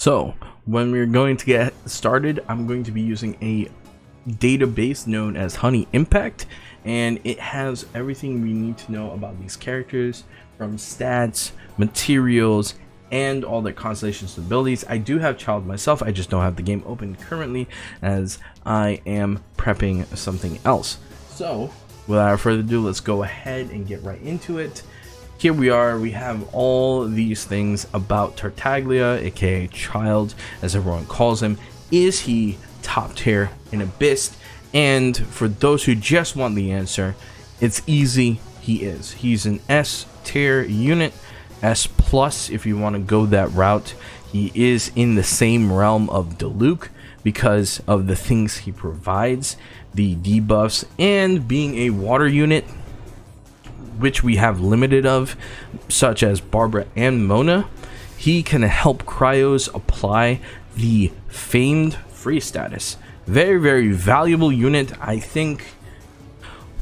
So when we're going to get started, I'm going to be using a database known as Honey Impact, and it has everything we need to know about these characters, from stats, materials, and all their constellations and abilities. I do have childe myself, I just don't have the game open currently as I am prepping something else. So without further ado, let's go ahead and get right into it. Here we are, we have all these things about Tartaglia, aka Childe, as everyone calls him. Is he top tier in Abyss? And for those who just want the answer, it's easy, he is. He's an S tier unit, S plus if you want to go that route. He is in the same realm of Diluc because of the things he provides, the debuffs, and being a water unit, which we have limited of, such as Barbara and Mona. He can help Cryos apply the famed free status. Very valuable unit. I think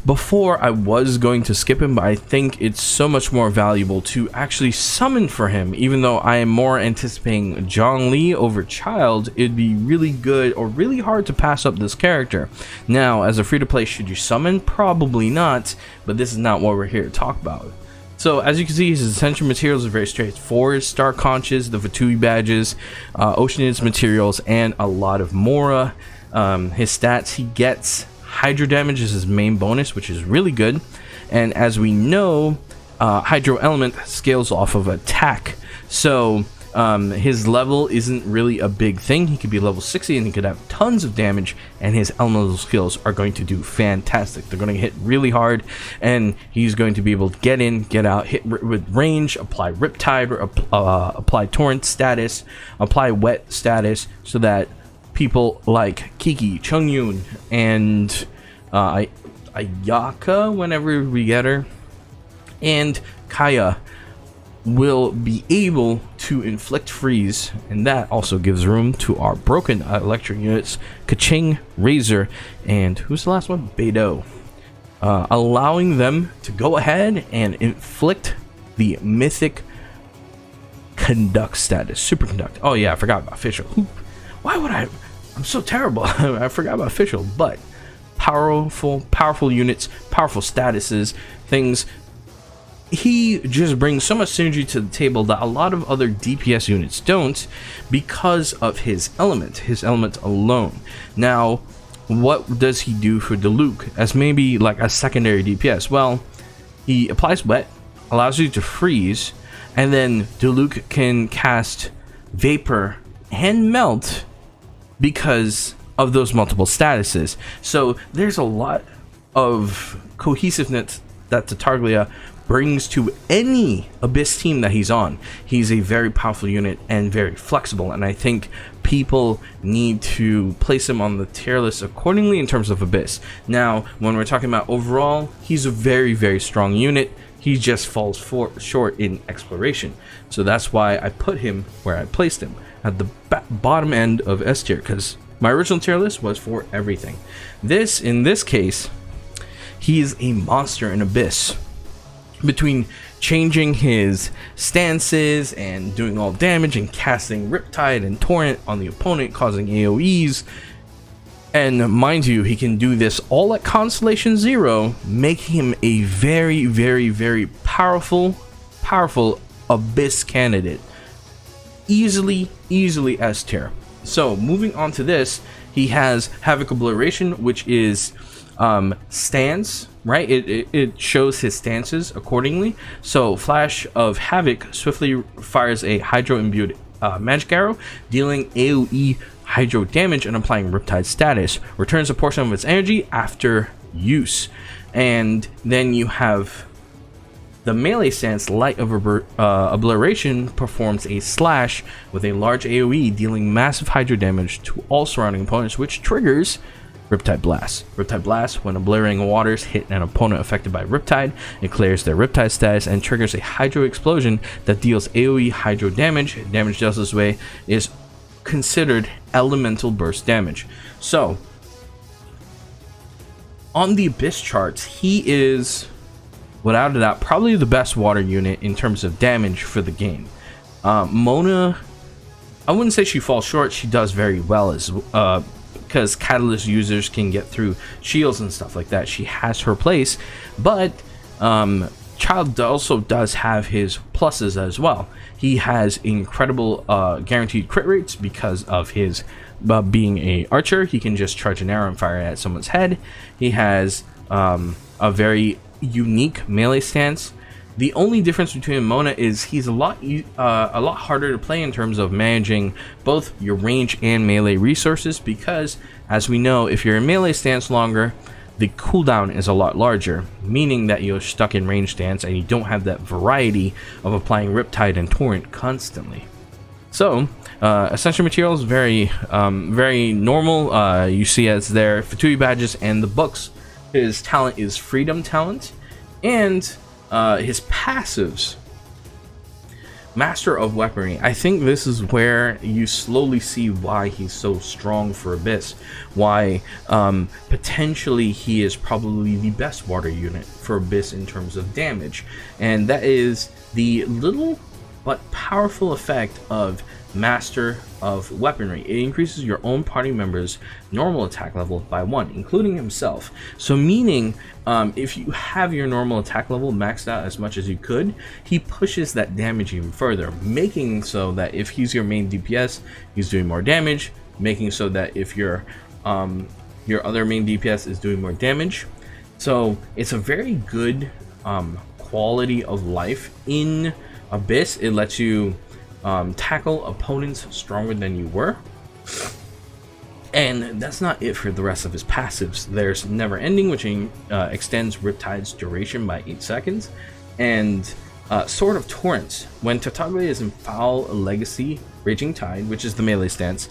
before I was going to skip him, but I think it's so much more valuable to actually summon for him. Even though I am more anticipating Zhongli over Childe, it'd be really good or really hard to pass up this character. Now, as a free-to-play, should you summon? Probably not, but this is not what we're here to talk about. So as you can see, his essential materials are very straightforward: Star Conches, the Fatui badges, Oceanid's materials, and a lot of Mora. His stats, he gets Hydro damage is his main bonus, which is really good. And as we know, Hydro Element scales off of attack. So his level isn't really a big thing. He could be level 60 and he could have tons of damage, and his elemental skills are going to do fantastic. They're going to hit really hard, and he's going to be able to get in, get out, hit with range, apply Riptide, apply Torrent status, apply Wet status, so that people like Kiki, Chongyun, and Ayaka, whenever we get her, and Kaya will be able to inflict freeze, and that also gives room to our broken electric units, Kaching, Razor, and who's the last one? Beidou, allowing them to go ahead and inflict the mythic Conduct status, Super Conduct. Oh yeah, I forgot about Official. Why would I'm so terrible. I forgot about Official, but powerful units, powerful statuses, things. He just brings so much synergy to the table that a lot of other DPS units don't, because of his element alone. Now, what does he do for Diluc as maybe like a secondary DPS? Well, he applies Wet, allows you to freeze, and then Diluc can cast Vapor and Melt because of those multiple statuses. So there's a lot of cohesiveness that Tartaglia brings to any Abyss team that he's on. He's a very powerful unit and very flexible, and I think people need to place him on the tier list accordingly in terms of Abyss. Now, when we're talking about overall, he's a very strong unit. He just falls short in exploration. So that's why I put him where I placed him, at the bottom end of S tier, because my original tier list was for everything. In this case, he is a monster in Abyss. Between changing his stances and doing all damage and casting Riptide and Torrent on the opponent, causing AoEs, and mind you, he can do this all at Constellation 0, making him a very powerful Abyss candidate. Easily S tier. So moving on to this, he has Havoc Obliteration, which is stance, right? It shows his stances accordingly. So Flash of Havoc swiftly fires a Hydro imbued magic arrow, dealing AoE Hydro damage and applying Riptide status. Returns a portion of its energy after use. And then you have the melee stance, Light of Obliteration, performs a slash with a large AoE, dealing massive Hydro damage to all surrounding opponents, which triggers Riptide Blast. Riptide Blast, when obliterating waters hit an opponent affected by Riptide, it clears their Riptide status and triggers a Hydro explosion that deals AoE Hydro damage. Damage dealt this way is considered elemental burst damage. So on the Abyss charts, he is, without a doubt, probably the best water unit in terms of damage for the game. Mona I wouldn't say she falls short. She does very well as because Catalyst users can get through shields and stuff like that. She has her place, but Childe also does have his pluses as well. He has incredible guaranteed crit rates because of his being a archer. He can just charge an arrow and fire it at someone's head. He has a very unique melee stance. The only difference between Mona is he's a lot harder to play in terms of managing both your range and melee resources, because as we know, if you're in melee stance longer, the cooldown is a lot larger, meaning that you're stuck in range stance and you don't have that variety of applying Riptide and Torrent constantly. So essential materials, very normal. You see as their Fatui badges and the books. His talent is Freedom Talent, and his passives, Master of Weaponry. I think this is where you slowly see why he's so strong for Abyss, why potentially he is probably the best water unit for Abyss in terms of damage, and that is the little but powerful effect of Master of Weaponry. It increases your own party member's normal attack level by 1, including himself. So meaning, if you have your normal attack level maxed out as much as you could, he pushes that damage even further, making so that if he's your main DPS, he's doing more damage, making so that if your other main DPS is doing more damage. So it's a very good quality of life in Abyss. It lets you tackle opponents stronger than you were. And that's not it for the rest of his passives. There's Never Ending, which extends Riptide's duration by 8 seconds. And Sword of Torrents. When Tartaglia is in Foul Legacy Raging Tide, which is the melee stance,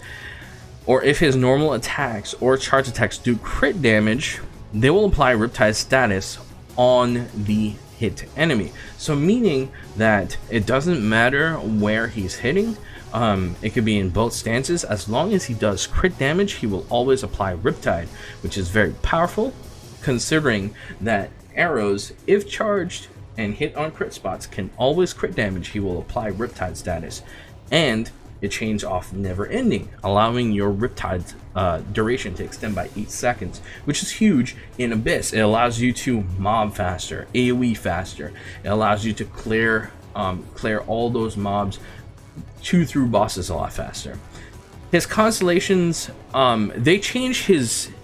or if his normal attacks or charge attacks do crit damage, they will apply Riptide's status on the hit enemy. So meaning that it doesn't matter where he's hitting, it could be in both stances. As long as he does crit damage, he will always apply Riptide, which is very powerful, considering that arrows, if charged and hit on crit spots, can always crit damage. He will apply Riptide status, and it chains off Never Ending, allowing your Riptide duration to extend by 8 seconds, which is huge in Abyss. It allows you to mob faster, AoE faster. It allows you to clear all those mobs, chew through bosses a lot faster. His constellations, they change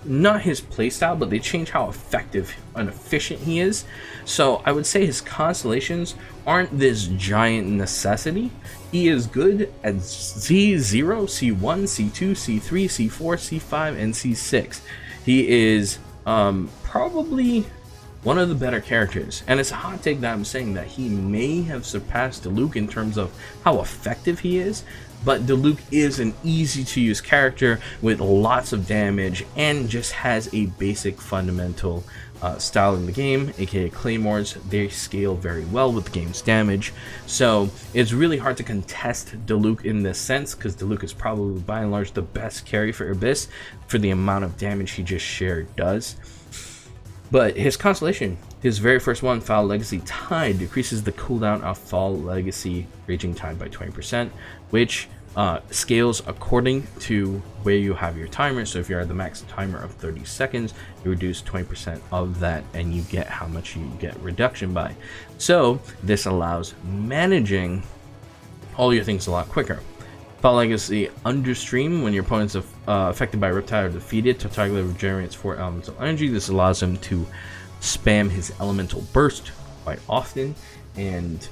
not his playstyle, but they change how effective and efficient he is. So I would say his constellations aren't this giant necessity. He is good at C0, C1, C2, C3, C4, C5, and C6. He is probably one of the better characters, and it's a hot take that I'm saying that he may have surpassed Diluc in terms of how effective he is, but Diluc is an easy to use character with lots of damage and just has a basic fundamental style in the game, aka Claymores. They scale very well with the game's damage, so it's really hard to contest Diluc in this sense, because Diluc is probably by and large the best carry for Abyss for the amount of damage he just shared does. But his constellation, his very first one, Foul Legacy Tide, decreases the cooldown of Foul Legacy Raging Tide by 20%, which scales according to where you have your timer. So if you're at the max timer of 30 seconds, you reduce 20% of that and you get how much you get reduction by. So this allows managing all your things a lot quicker. Foul Legacy Understream, when your opponents are affected by Riptide or defeated, Tartaglia regenerates 4 elemental energy. This allows him to spam his elemental burst quite often, and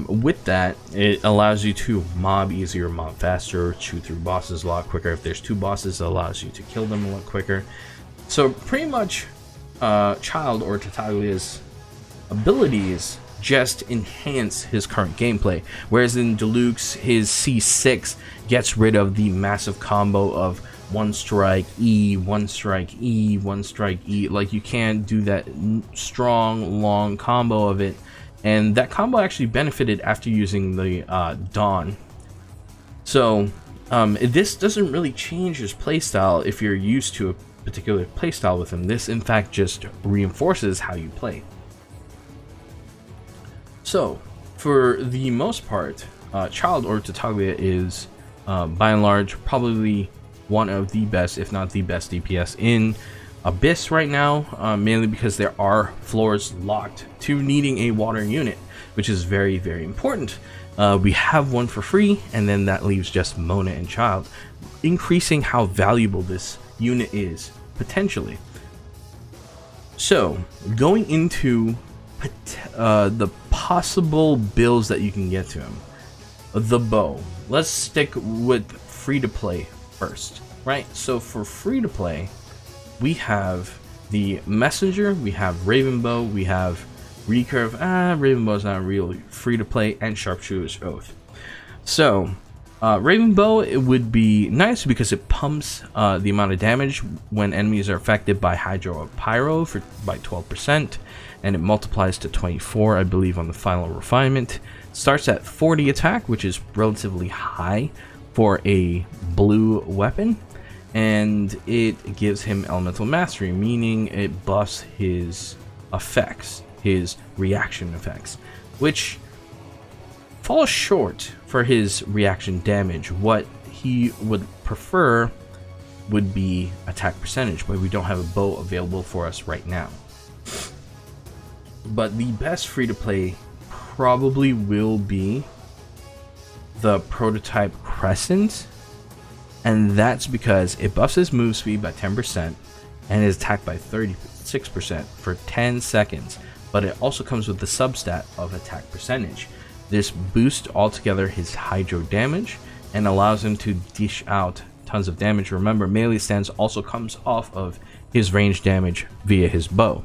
with that, it allows you to mob easier, mob faster, chew through bosses a lot quicker. If there's 2 bosses, it allows you to kill them a lot quicker. So pretty much Childe or Tartaglia's abilities just enhance his current gameplay, whereas in Diluc's, his C6 gets rid of the massive combo of 1 strike E, 1 strike E, 1 strike E. Like, you can't do that strong long combo of it, and that combo actually benefited after using the Dawn. So this doesn't really change his playstyle if you're used to a particular playstyle with him. This in fact just reinforces how you play. So, for the most part, Childe or Tartaglia is by and large, probably one of the best, if not the best DPS in Abyss right now, mainly because there are floors locked to needing a water unit, which is very, very important. We have one for free, and then that leaves just Mona and Childe, increasing how valuable this unit is, potentially. So, going into the possible builds that you can get to him. The bow. Let's stick with free-to-play first, right? So for free-to-play, we have the Messenger, we have Raven Bow, we have Recurve. Raven Bow is not really free-to-play, and Sharpshooter's Oath. So, Raven Bow, it would be nice because it pumps the amount of damage when enemies are affected by Hydro or Pyro by 12%, and it multiplies to 24, I believe, on the final refinement. Starts at 40 attack, which is relatively high for a blue weapon, and it gives him Elemental Mastery, meaning it buffs his effects, his reaction effects, which falls short for his reaction damage. What he would prefer would be attack percentage, but we don't have a bow available for us right now. But the best free-to-play probably will be the Prototype Crescent, and that's because it buffs his move speed by 10% and his attack by 36% for 10 seconds, but it also comes with the substat of attack percentage. This boosts altogether his Hydro damage and allows him to dish out tons of damage. Remember, melee stance also comes off of his range damage via his bow.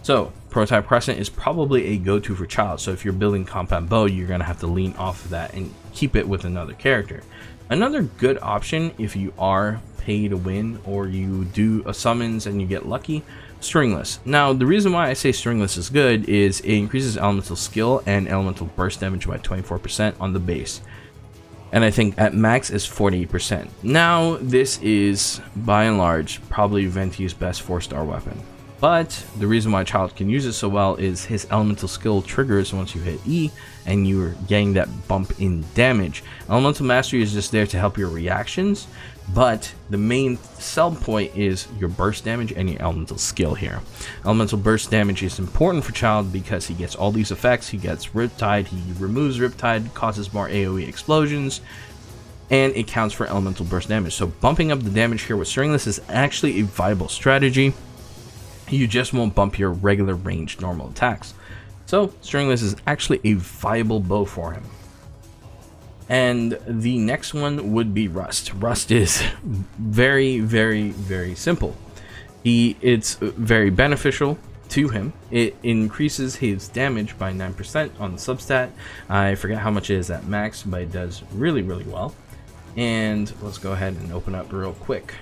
So, Prototype Crescent is probably a go-to for Childe, so if you're building combat bow, you're going to have to lean off of that and keep it with another character. Another good option if you are pay to win or you do a summons and you get lucky, Stringless. Now, the reason why I say Stringless is good is it increases elemental skill and elemental burst damage by 24% on the base. And I think at max is 48%. Now, this is, by and large, probably Venti's best 4-star weapon. But the reason why Childe can use it so well is his elemental skill triggers once you hit E and you're getting that bump in damage. Elemental Mastery is just there to help your reactions, but the main sell point is your burst damage and your elemental skill here. Elemental burst damage is important for Childe because he gets all these effects. He gets Riptide, he removes Riptide, causes more AoE explosions, and it counts for elemental burst damage. So bumping up the damage here with Stringless is actually a viable strategy. You just won't bump your regular ranged normal attacks. So Stringless is actually a viable bow for him. And the next one would be Rust. Rust is very, very, very simple. It's very beneficial to him. It increases his damage by 9% on the substat. I forget how much it is at max, but it does really, really well. And let's go ahead and open up real quick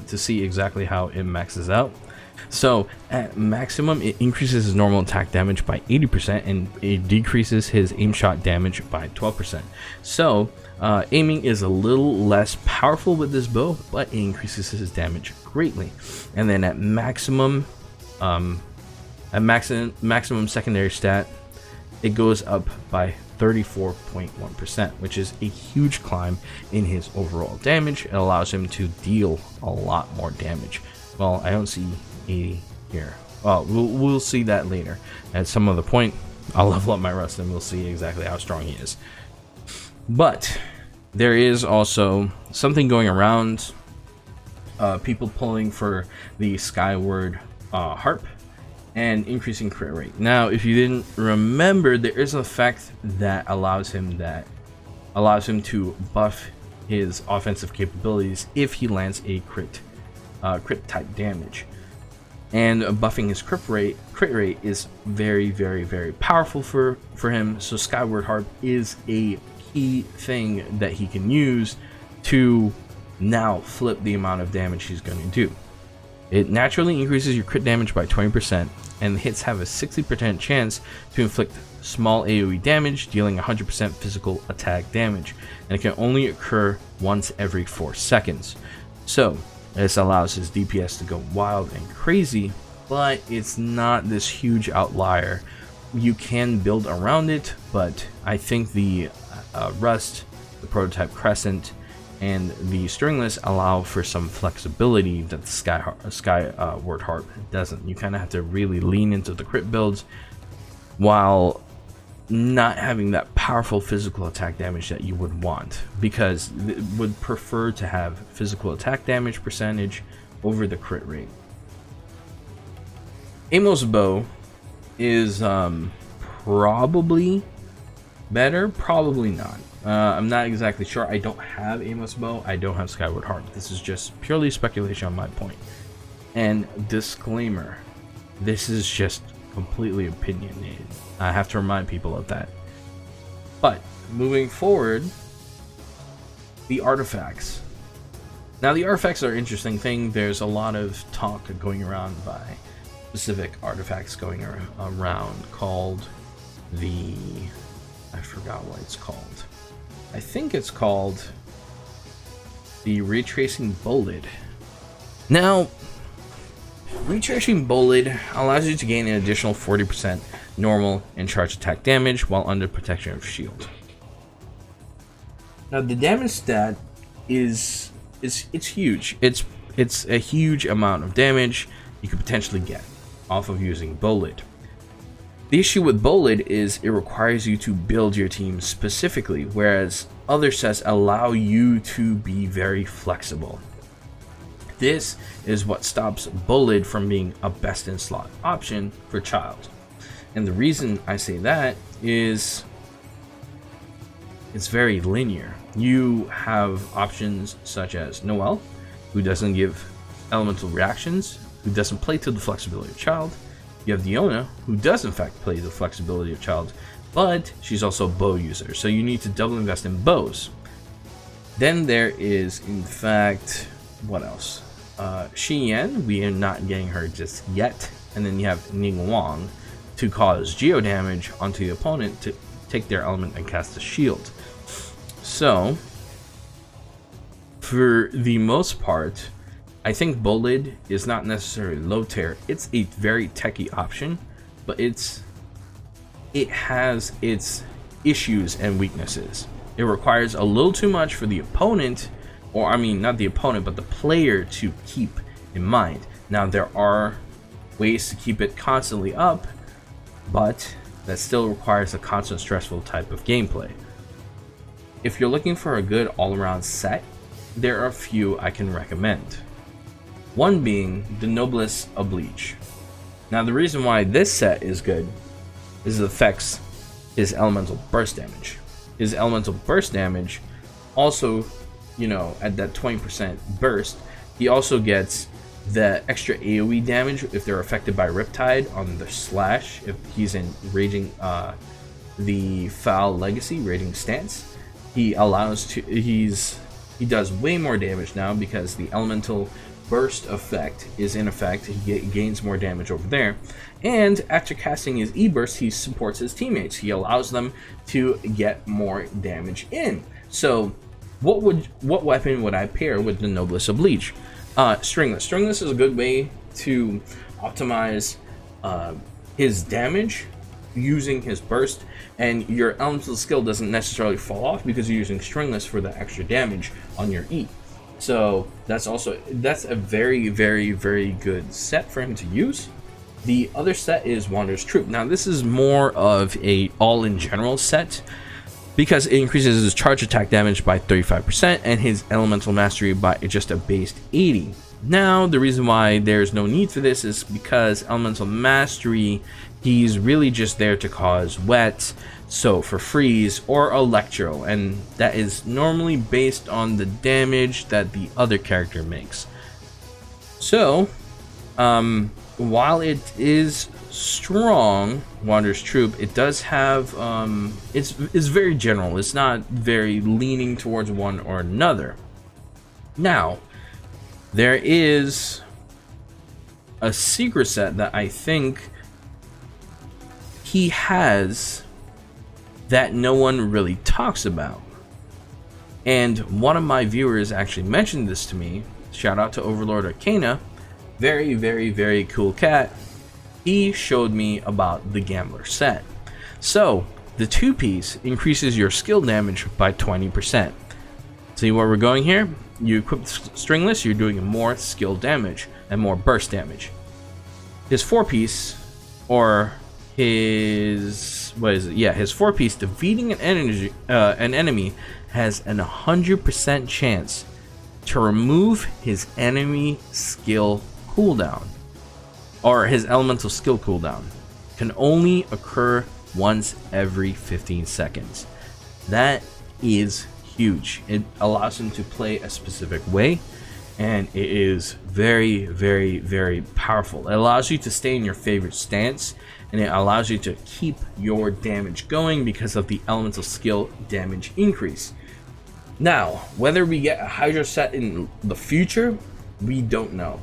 to see exactly how it maxes out. So at maximum, it increases his normal attack damage by 80% and it decreases his aim shot damage by 12%. So aiming is a little less powerful with this bow, but it increases his damage greatly. And then at maximum secondary stat, it goes up by 34.1%, which is a huge climb in his overall damage. It allows him to deal a lot more damage. Well, I don't see 80 here. Well, we'll see that later. At some other point, I'll level up my Rust and we'll see exactly how strong he is. But there is also something going around, people pulling for the Skyward Harp and increasing crit rate. Now, if you didn't remember, there is an effect that allows him to buff his offensive capabilities if he lands a crit type damage. And buffing his crit rate is very, very, very powerful for him. So Skyward Harp is a key thing that he can use to now flip the amount of damage he's going to do. It naturally increases your crit damage by 20%, and the hits have a 60% chance to inflict small AoE damage, dealing 100% physical attack damage, and it can only occur once every 4 seconds. So this allows his DPS to go wild and crazy, but it's not this huge outlier. You can build around it, but I think the Rust, the Prototype Crescent, and the stringless allow for some flexibility that the Skyward Harp doesn't. You kind of have to really lean into the crit builds while not having that powerful physical attack damage that you would want, because it would prefer to have physical attack damage percentage over the crit rate. Amos bow is probably better, probably not. I'm not exactly sure. I don't have Amos bow, I don't have Skyward Harp. This is just purely speculation on my point. And disclaimer, this is just completely opinionated. I have to remind people of that. But moving forward, the artifacts. Now the artifacts are an interesting thing. There's a lot of talk going around by specific artifacts going around called the, I forgot what it's called. I think it's called the Retracing Bullet. Now, Retracing Bullet allows you to gain an additional 40% normal and charge attack damage while under protection of shield. Now the damage stat is huge. It's a huge amount of damage you could potentially get off of using Bullet. The issue with Bullet is it requires you to build your team specifically, whereas other sets allow you to be very flexible. This is what stops Bullet from being a best in slot option for Childe. And the reason I say that is it's very linear. You have options such as Noelle, who doesn't give elemental reactions, who doesn't play to the flexibility of Childe. You have Diona, who does in fact play the flexibility of Childe, but she's also a bow user, so you need to double invest in bows. Then there is, in fact, what else? Xian, we are not getting her just yet. And then you have Ning Wang to cause geo damage onto the opponent to take their element and cast a shield. So, for the most part, I think Bullet is not necessarily low tier. It's a very techie option, but it has its issues and weaknesses. It requires a little too much for the opponent, or I mean not the opponent, but the player to keep in mind. Now there are ways to keep it constantly up, but that still requires a constant stressful type of gameplay. If you're looking for a good all-around set, there are a few I can recommend. One being the Noblesse of Bleach. Now the reason why this set is good is it affects his elemental burst damage. His elemental burst damage also, you know, at that 20% burst, he also gets the extra AoE damage if they're affected by Riptide on the slash, if he's in raging the Foul Legacy raging stance. He does way more damage now because the elemental burst effect is in effect. He gains more damage over there, and after casting his E-burst, he supports his teammates. He allows them to get more damage in. So what weapon would I pair with the Noblesse of Bleach? Stringless. Stringless is a good way to optimize his damage using his burst, and your elemental skill doesn't necessarily fall off because you're using Stringless for the extra damage on your E. So that's a very, very, very good set for him to use. The other set is Wanderer's Troop. Now this is more of a all-in-general set because it increases his charge attack damage by 35% and his elemental mastery by just a base 80. Now the reason why there's no need for this is because elemental mastery, he's really just there to cause wet, so for freeze or electro, and that is normally based on the damage that the other character makes. So while it is strong, Wanderer's Troop, it does have it's very general. It's not very leaning towards one or another. Now there is a secret set that I think he has that no one really talks about, and one of my viewers actually mentioned this to me. Shout out to Overlord Arcana, very, very, very cool cat. He showed me about the Gambler set. So the 2-piece increases your skill damage by 20%. See where we're going here? You equip Stringless, you're doing more skill damage and more burst damage. His 4-piece, or his, what is it? Yeah, his 4-piece, defeating an enemy has an 100% chance to remove his enemy skill cooldown, or his elemental skill cooldown. Can only occur once every 15 seconds. That is huge. It allows him to play a specific way, and it is very, very, very powerful. It allows you to stay in your favorite stance, and it allows you to keep your damage going because of the elemental skill damage increase. Now, whether we get a Hydro set in the future, we don't know.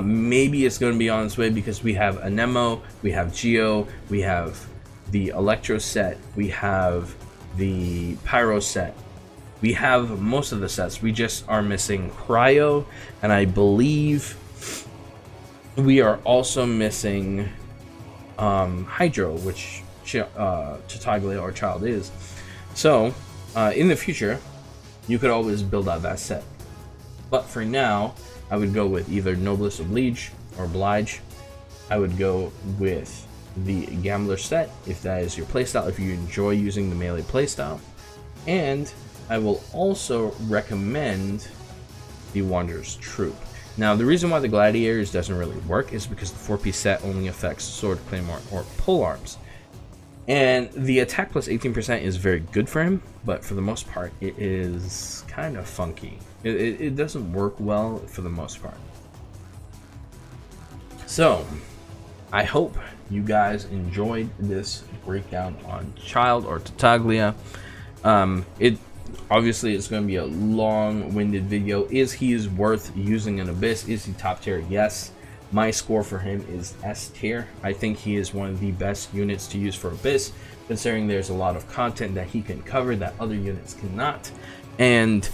Maybe it's going to be on its way because we have Anemo, we have Geo, we have the Electro set, we have the Pyro set. We have most of the sets. We just are missing Cryo, and I believe we are also missing Hydro, which Chitaglia or Childe is. So, in the future, you could always build out that set. But for now, I would go with either Noblesse of Bleach or Oblige. I would go with the Gambler set if that is your playstyle, if you enjoy using the melee playstyle. And I will also recommend the Wanderer's Troop. Now, the reason why the Gladiators doesn't really work is because the 4-piece set only affects Sword, Claymore, or Polearms. And the attack plus 18% is very good for him, but for the most part, it is kind of funky. It doesn't work well for the most part. So, I hope you guys enjoyed this breakdown on Childe or Tartaglia. It obviously it's going to be a long-winded video. Is he worth using an Abyss? Is he top tier? Yes. My score for him is S tier. I think he is one of the best units to use for Abyss, considering there's a lot of content that he can cover that other units cannot. And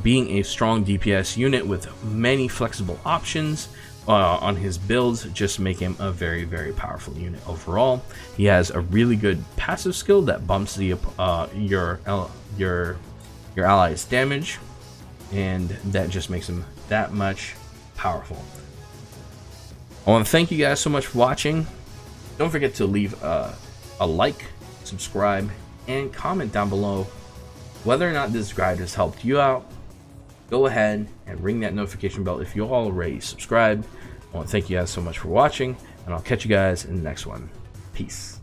being a strong DPS unit with many flexible options on his builds just make him a very, very powerful unit overall. He has a really good passive skill that bumps the your allies' damage, and that just makes him that much powerful. I want to thank you guys so much for watching. Don't forget to leave a like, subscribe, and comment down below whether or not this guide has helped you out. Go ahead and ring that notification bell if you're already subscribed. I want to thank you guys so much for watching, and I'll catch you guys in the next one. Peace.